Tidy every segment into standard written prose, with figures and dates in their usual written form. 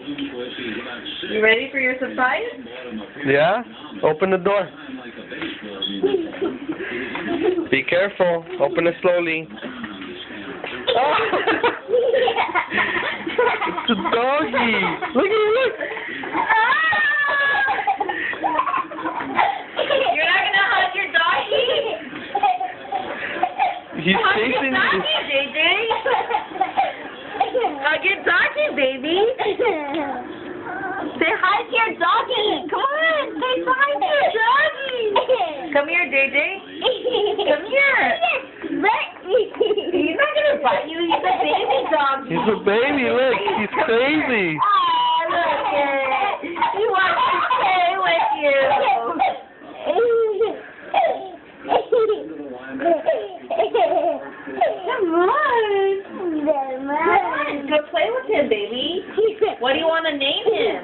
You ready for your surprise? Yeah? Open the door. Be careful. Open it slowly. Oh. It's a doggy. Look at it, look. You're not going to hug your doggy? He's Hug your chasing doggy, you. JJ. Hug your doggy, baby. Say hi to your doggy. Come on. Say hi to your doggy. Come here, JJ. Come here. He's not going to bite you. He's a baby dog. He's a baby, look. He's crazy. Oh, look at it. He wants to play with you. Come on. Come on. Go play with him, baby. What do you want to name him?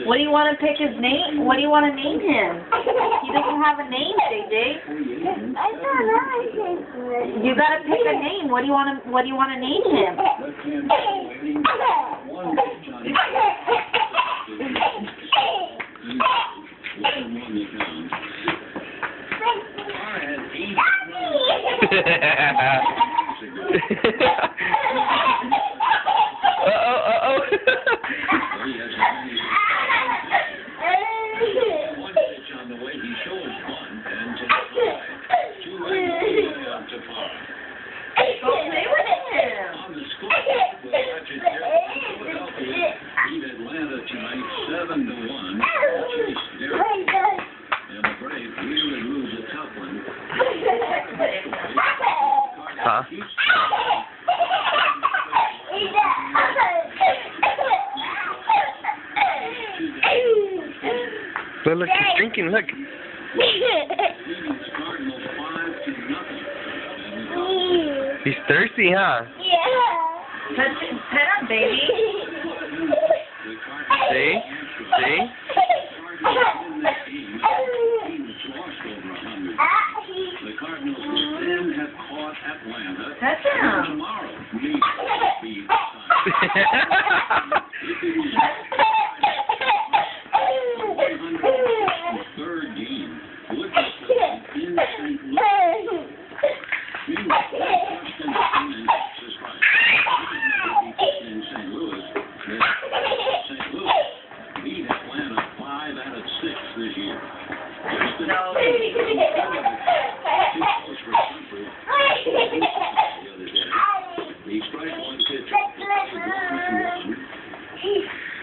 What do you want to pick his name? What do you want to name him? He doesn't have a name, JJ. I don't know. You gotta pick a name. What do you want to name him? Uh-oh. Go play with him. Beat Atlanta tonight 7-1. And the Braves really lose a tough one. Huh? Look, he's drinking, look. He's thirsty, huh? Pet him, baby. See? See? The Cardinals will then have caught Atlanta. Pet him. Tomorrow, third game would be in St. Louis. Meanwhile, in St. Louis, St. Louis beat Atlanta 5 out of 6 this year. No. The strike one pitch.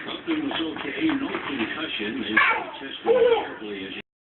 Upton was okay, no concussion. They tested carefully as